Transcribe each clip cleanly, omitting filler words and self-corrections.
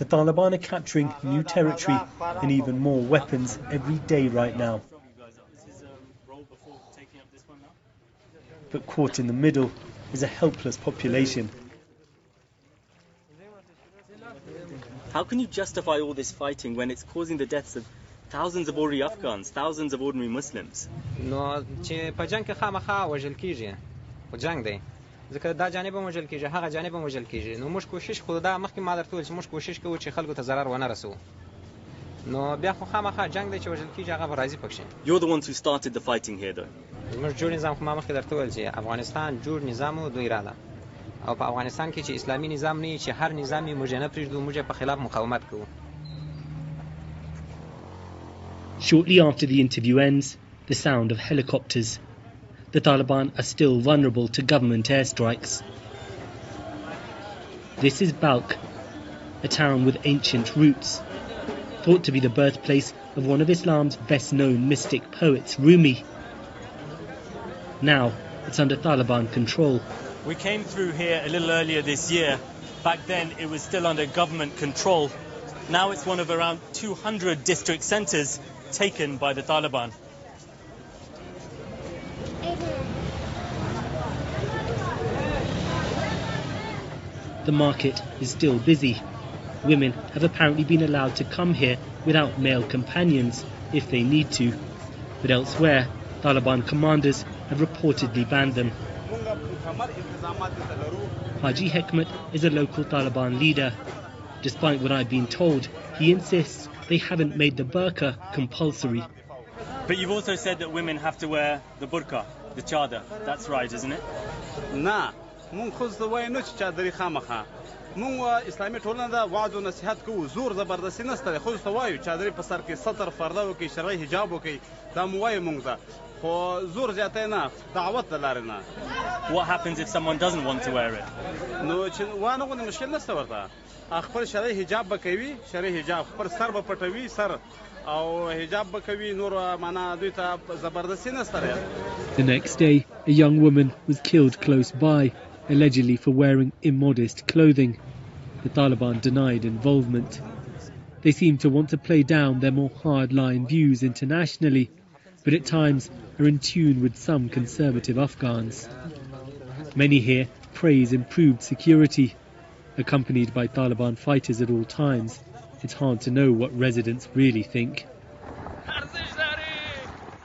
The Taliban are capturing new territory and even more weapons every day right now. But caught in the middle is a helpless population. How can you justify all this fighting when it's causing the deaths of thousands of ordinary Afghans, thousands of ordinary Muslims? No, چې په جنگ کې خامخا وژل کیږي. خو جنگ دی. ځکه دا جانب هم وژل کیږي، هغه جانب هم وژل کیږي. نو موږ کوشش خو دا مخکې ما درته وویل چې موږ کوشش کوو چې خلکو ته ضرر ونه رسوو. نو بیا خو خامخا جنگ دی چې وژل کیږي، هغه به راضي پکې. You're the ones who started the fighting here, though. موږ جوړ نظام خو ما مخکې درته وویل چې افغانستان جوړ نظام و دوی رااله. او په افغانستان کې چې اسلامي نظام نه وي چې هر نظام یې موږ نه پرېږدو، موږ په خلاف مقاومت کوو. Shortly after the interview ends, the sound of helicopters. The Taliban are still vulnerable to government airstrikes. This is Balkh, a town with ancient roots, thought to be the birthplace of one of Islam's best-known mystic poets, Rumi. Now it's under Taliban control. We came through here a little earlier this year. Back then it was still under government control. Now it's one of around 200 district centres taken by the Taliban. The market is still busy. Women have apparently been allowed to come here without male companions if they need to. But elsewhere, Taliban commanders have reportedly banned them. Haji Hekmat is a local Taliban leader. Despite what I've been told, he insists they haven't made the burqa compulsory. But you've also said that women have to wear the burqa, the chadar. That's right, isn't it? Nah. مونږ خو زه وایم نه چې چادري خامخا مونږ اسلامي ټولنه ده وعظ او نصیحت کوو زور زبردستي نشته خو زه وایو چادري په سر کې ستر پرده وکړي شرعي حجاب وکړي دا مو وایو مونږ ته خو زور زیاتی نه دعوت د لارې نه. What happens if someone doesn't want to wear it? نو چې وانه غوندې مشکل نشته ورته خپل شرعي حجاب به کوي شرعي حجاب خپل سر به پټوي سر او حجاب به کوي نور معنا دوی ته زبردستي نشته. The next day, a young woman was killed close by, allegedly for wearing immodest clothing. The Taliban denied involvement. They seem to want to play down their more hard-line views internationally, but at times are in tune with some conservative Afghans. Many here praise improved security. Accompanied by Taliban fighters at all times, it's hard to know what residents really think.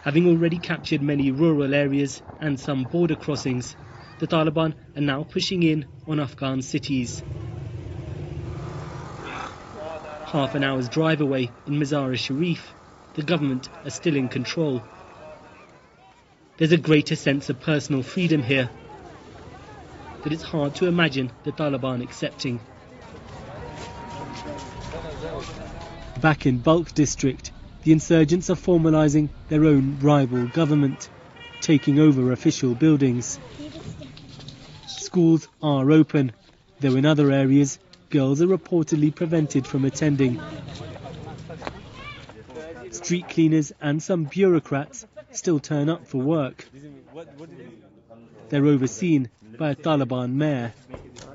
Having already captured many rural areas and some border crossings, the Taliban are now pushing in on Afghan cities. Half an hour's drive away in Mazar-e-Sharif, the government are still in control. There's a greater sense of personal freedom here that it's hard to imagine the Taliban accepting. Back in Balkh district, the insurgents are formalizing their own rival government, taking over official buildings. Schools are open, though in other areas, girls are reportedly prevented from attending. Street cleaners and some bureaucrats still turn up for work. They're overseen by a Taliban mayor.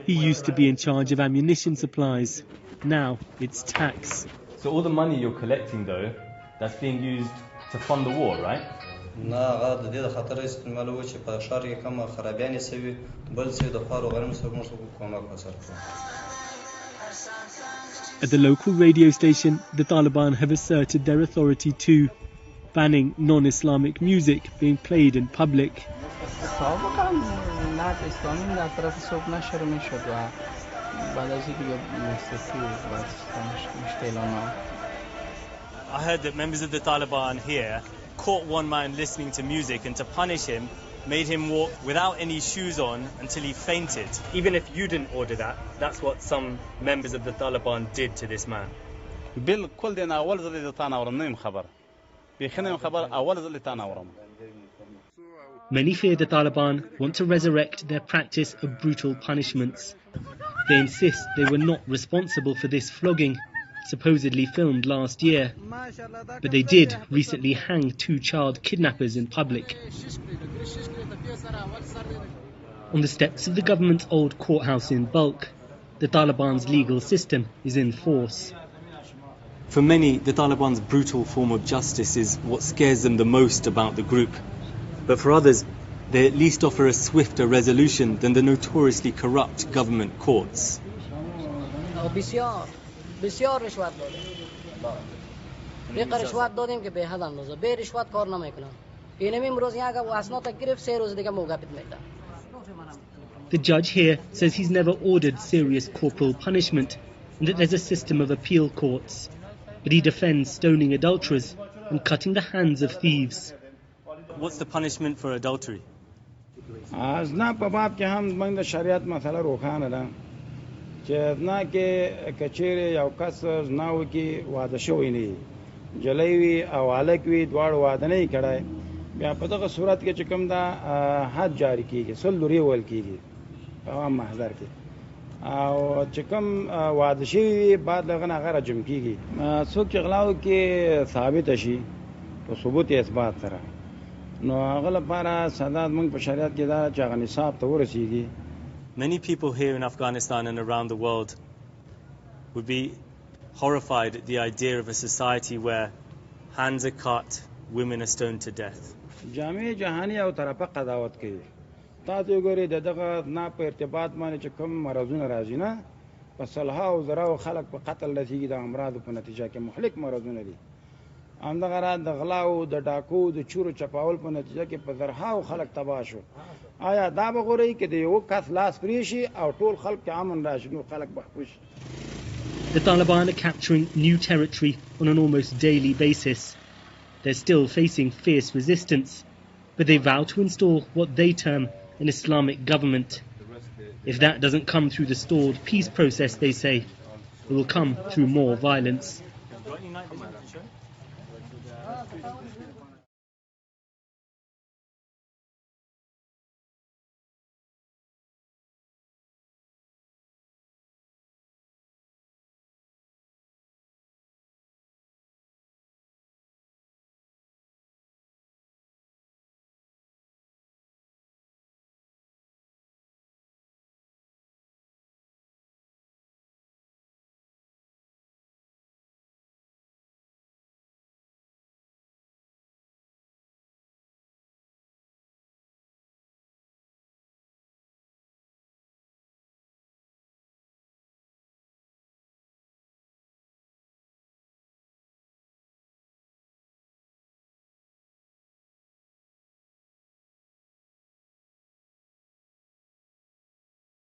He used to be in charge of ammunition supplies. Now it's tax. So all the money you're collecting, though, that's being used to fund the war, right? At the local radio station, the Taliban have asserted their authority too, banning non-Islamic music being played in public. I heard that members of the Taliban here caught one man listening to music, and to punish him, made him walk without any shoes on until he fainted. Even if you didn't order that, that's what some members of the Taliban did to this man. Many fear the Taliban want to resurrect their practice of brutal punishments. They insist they were not responsible for this flogging, supposedly filmed last year, but they did recently hang 2 child kidnappers in public. On the steps of the government's old courthouse in Balkh, the Taliban's legal system is in force. For many, the Taliban's brutal form of justice is what scares them the most about the group. But for others, they at least offer a swifter resolution than the notoriously corrupt government courts. The judge here says he's never ordered serious corporal punishment and that there's a system of appeal courts. But he defends stoning adulterers and cutting the hands of thieves. What's the punishment for adultery? ازنا په باب کې هم موږ د شریعت مسله روښانه ده چې ازنا کې کچېرې یو کس زناو کې واده شوی نه جلۍ وي او هلک وي دواړو واده نه یې کړی بیا په دغه صورت کې چې کوم ده حد جاري کېږي سل لورې ویل کېږي په عام محضر کې او چې کوم واده شوي وي بعد له هغه نه هغه رجم کېږي څوک چې غلاو کې ثابته شي په ثبوت اثبات سره نو هغه لپاره سزا موږ په شریعت کې دا چې هغه نصاب ته ورسیږي. Many people here in Afghanistan and around the world would be horrified at the idea of a society where hands are cut, women are stoned to death. جامع جهانی او طرفه قضاوت کوي. تاسو ګورئ دغه نه په ارتباط باندې چې کوم مرزونه راځي نه په صلحه او زراو خلک په قتل رسیږي د امراض په نتیجه کې مهلک مرزونه دي. همدغه را د غلاو د ډاکو د چورو چپاول په نتیجه کې په زرهاو خلک تباه شو. آیا دا به غوري کې د یو کس لاس پرې شي او ټول خلک امن راشي نو خلک محفوظ شي. The Taliban are capturing new territory on an almost daily basis. They're still facing fierce resistance, but they vow to install what they term an Islamic government. If that doesn't come through the stalled peace process, they say, it will come through more violence.